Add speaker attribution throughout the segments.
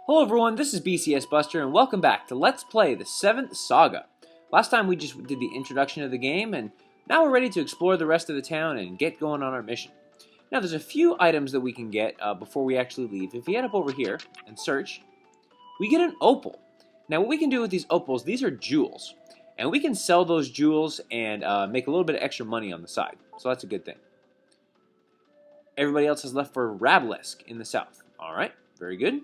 Speaker 1: Hello everyone, this is BCS Buster, and welcome back to Let's Play the 7th Saga. Last time we just did the introduction of the game, and now we're ready to explore the rest of the town and get going on our mission. Now there's a few items that we can get before we actually leave. If we head up over here and search, we get an opal. Now what we can do with these opals, these are jewels. And we can sell those jewels and make a little bit of extra money on the side. So that's a good thing. Everybody else is left for Rablesk in the south. Alright, very good.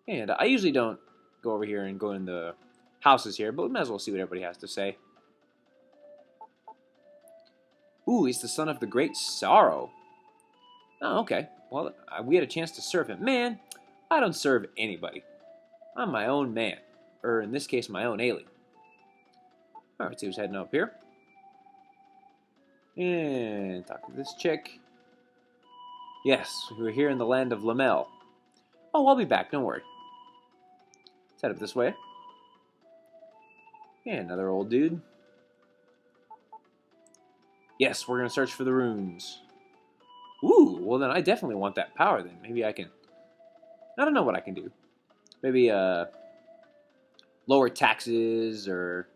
Speaker 1: And I usually don't go over here and go in the houses here, but we might as well see what everybody has to say. Ooh, he's the son of the great sorrow. Oh, okay. Well, we had a chance to serve him. Man, I don't serve anybody. I'm my own man. Or in this case, my own alien. Alright, see who's heading up here. And talk to this chick. Yes, we're here in the land of Lemele. Oh, I'll be back, don't worry. Let's head up this way. And another old dude. Yes, we're going to search for the runes. Ooh, well then I definitely want that power then. Maybe I can... I don't know what I can do. Maybe, lower taxes, or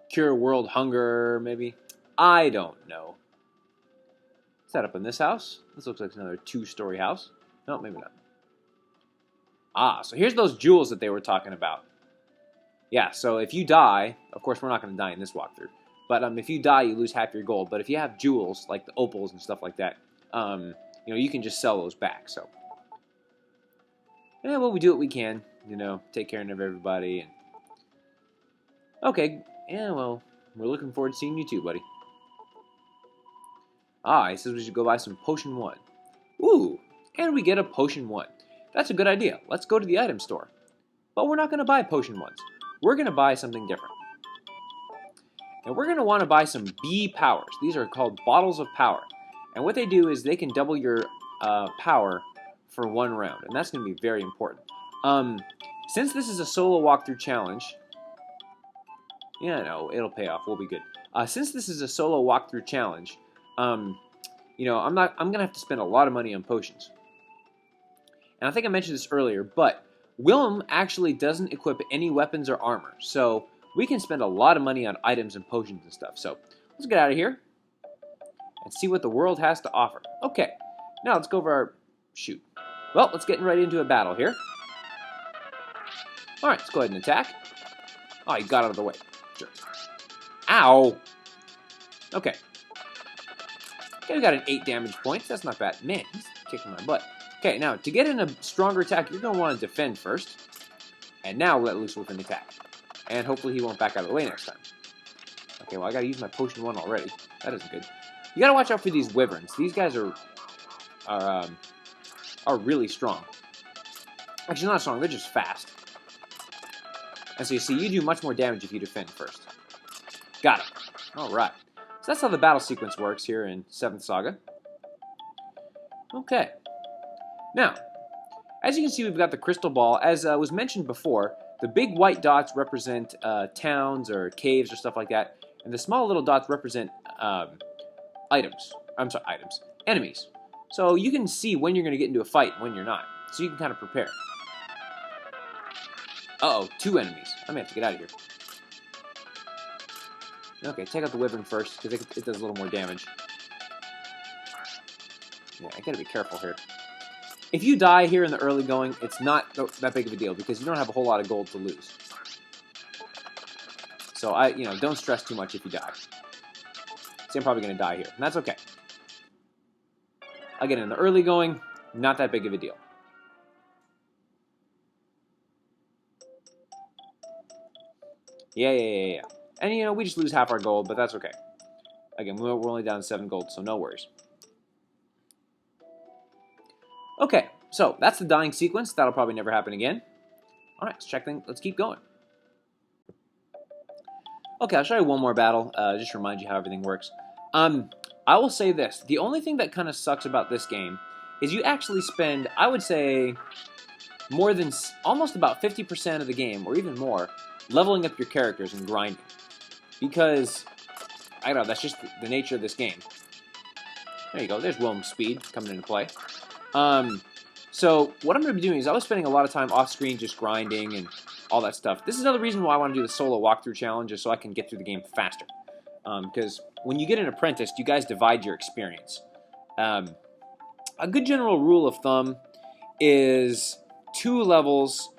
Speaker 1: cure world hunger, maybe. I don't know. Set up in this house. This looks like another two-story house. No, maybe not. Ah, so here's those jewels that they were talking about. Yeah, so if you die, of course we're not going to die in this walkthrough, but if you die, you lose half your gold. But if you have jewels, like the opals and stuff like that, you know, you can just sell those back. So, yeah, well, we do what we can, you know, take care of everybody. And okay, yeah, well, we're looking forward to seeing you too, buddy. Ah, he says we should go buy some Potion 1. Ooh, and we get a Potion 1. That's a good idea. Let's go to the item store. But we're not going to buy Potion 1s. We're going to buy something different. And we're going to want to buy some B powers. These are called bottles of power. And what they do is they can double your power for 1 round. And that's going to be very important. Since this is a solo walkthrough challenge... Yeah, no, it'll pay off. We'll be good. Since this is a solo walkthrough challenge... you know, I'm gonna have to spend a lot of money on potions. And I think I mentioned this earlier, but Willem actually doesn't equip any weapons or armor, so we can spend a lot of money on items and potions and stuff. So let's get out of here and see what the world has to offer. Okay, now let's go over our... Shoot. Well, let's get right into a battle here. Alright, let's go ahead and attack. Oh, he got out of the way. Sure. Ow! Okay. Okay, we got an 8 damage points. That's not bad. Man, he's kicking my butt. Okay, now, to get in a stronger attack, you're going to want to defend first. And now let loose with an attack. And hopefully he won't back out of the way next time. Okay, well, I got to use my Potion 1 already. That isn't good. You got to watch out for these wyverns. These guys are really strong. Actually, not strong. They're just fast. And so you see, you do much more damage if you defend first. Got it. All right. So that's how the battle sequence works here in 7th Saga. Okay. Now, as you can see, we've got the crystal ball. As was mentioned before, the big white dots represent towns or caves or stuff like that, and the small little dots represent enemies. So you can see when you're going to get into a fight and when you're not. So you can kind of prepare. Uh-oh, 2 enemies. I may have to get out of here. Okay, take out the wyvern first, because it does a little more damage. Yeah, I gotta be careful here. If you die here in the early going, it's not that big of a deal, because you don't have a whole lot of gold to lose. So, you know, don't stress too much if you die. See, I'm probably gonna die here, and that's okay. Again, in the early going, not that big of a deal. Yeah. And, you know, we just lose half our gold, but that's okay. Again, we're only down 7 gold, so no worries. Okay, so that's the dying sequence. That'll probably never happen again. Alright, let's check things. Let's keep going. Okay, I'll show you one more battle, just to remind you how everything works. I will say this. The only thing that kind of sucks about this game is you actually spend, I would say, more than almost about 50% of the game, or even more, leveling up your characters and grinding. Because, I don't know, that's just the nature of this game. There you go, there's Willem's speed coming into play. So what I'm going to be doing is I was spending a lot of time off screen just grinding and all that stuff. This is another reason why I want to do the solo walkthrough challenge, is so I can get through the game faster. Because when you get an apprentice, you guys divide your experience. A good general rule of thumb is 2 levels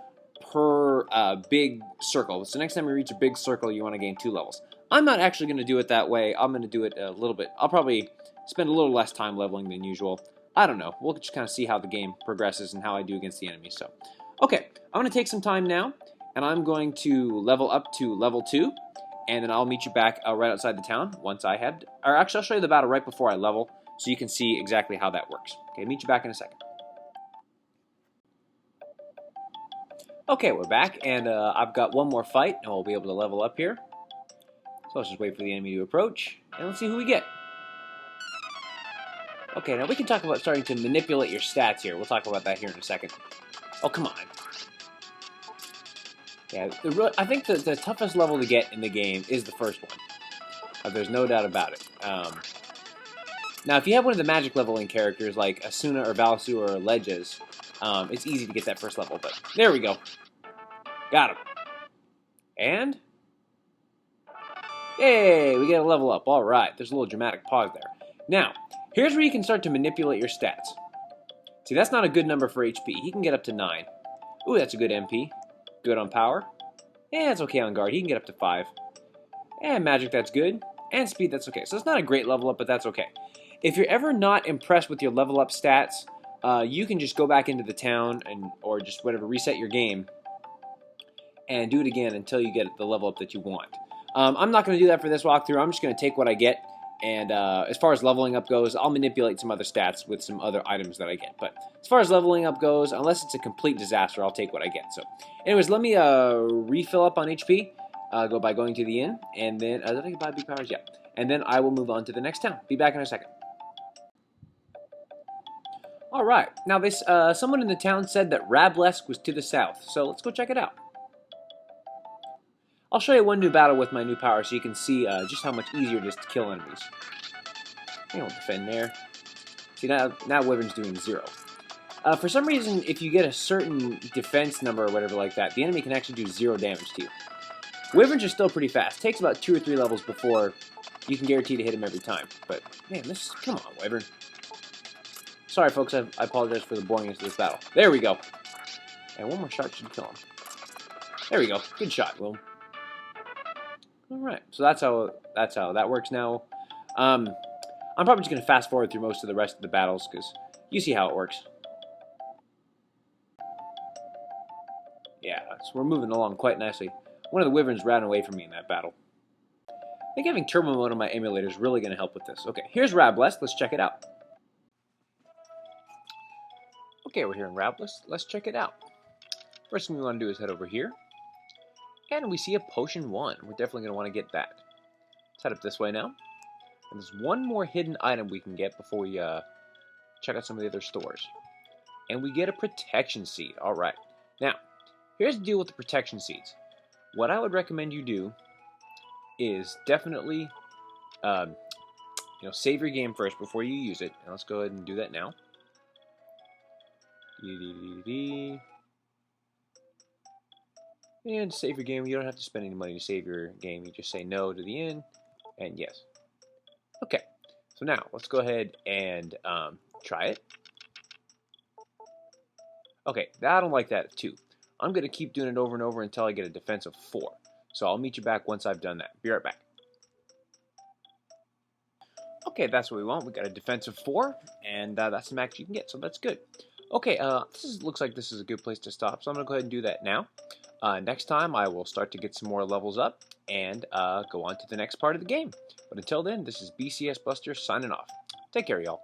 Speaker 1: per big circle. So next time you reach a big circle, you want to gain 2 levels. I'm not actually going to do it that way. I'm going to do it a little bit. I'll probably spend a little less time leveling than usual. I don't know. We'll just kind of see how the game progresses and how I do against the enemies. So, okay, I'm going to take some time now, and I'm going to level up to level 2, and then I'll meet you back right outside the town once I have... Or actually, I'll show you the battle right before I level, so you can see exactly how that works. Okay, meet you back in a second. Okay, we're back, and I've got one more fight, and we'll be able to level up here. So let's just wait for the enemy to approach, and let's see who we get. Okay, now we can talk about starting to manipulate your stats here. We'll talk about that here in a second. Oh, come on. Yeah, I think the toughest level to get in the game is the first one. There's no doubt about it. Now, if you have one of the magic leveling characters like Asuna or Valasu or Leges, it's easy to get that first level, but there we go. Got him. And... Yay, we get a level up. All right, there's a little dramatic pause there. Now, here's where you can start to manipulate your stats. See, that's not a good number for HP. He can get up to 9. Ooh, that's a good MP. Good on power. And it's okay on guard. He can get up to 5. And magic, that's good. And speed, that's okay. So it's not a great level up, but that's okay. If you're ever not impressed with your level up stats, you can just go back into the town or just whatever, reset your game and do it again until you get the level up that you want. I'm not going to do that for this walkthrough. I'm just going to take what I get, and as far as leveling up goes, I'll manipulate some other stats with some other items that I get. But as far as leveling up goes, unless it's a complete disaster, I'll take what I get. So, anyways, let me refill up on HP. Go by going to the inn, and then did I buy big powers? Yeah, and then I will move on to the next town. Be back in a second. All right, now this someone in the town said that Rablesk was to the south, so let's go check it out. I'll show you one new battle with my new power so you can see just how much easier it is to kill enemies. I won't defend there. See, now Wyvern's doing 0. For some reason, if you get a certain defense number or whatever like that, the enemy can actually do 0 damage to you. Wyverns are still pretty fast. It takes about 2 or 3 levels before you can guarantee to hit him every time. But, man, come on, Wyvern. Sorry, folks, I apologize for the boringness of this battle. There we go. And one more shot should kill him. There we go. Good shot, Will. Alright, so that's how that works now. I'm probably just going to fast forward through most of the rest of the battles, because you see how it works. Yeah, so we're moving along quite nicely. One of the Wyverns ran away from me in that battle. I think having turbo mode on my emulator is really going to help with this. Okay, here's Rablesk. Let's check it out. Okay, we're here in Rablesk. Let's check it out. First thing we want to do is head over here. And we see a Potion 1. We're definitely going to want to get that. Let's head up this way now. And there's one more hidden item we can get before we check out some of the other stores. And we get a Protection Seed. Alright. Now, here's the deal with the Protection Seeds. What I would recommend you do is definitely save your game first before you use it. And let's go ahead and do that now. And save your game. You don't have to spend any money to save your game. You just say no to the inn, and yes. Okay, so now let's go ahead and try it. Okay, I don't like that at 2. I'm going to keep doing it over and over until I get a defense of 4. So I'll meet you back once I've done that. Be right back. Okay, that's what we want. We got a defense of 4, and that's the max you can get, so that's good. Okay, looks like this is a good place to stop, so I'm going to go ahead and do that now. Next time, I will start to get some more levels up and go on to the next part of the game. But until then, this is BCS Buster signing off. Take care, y'all.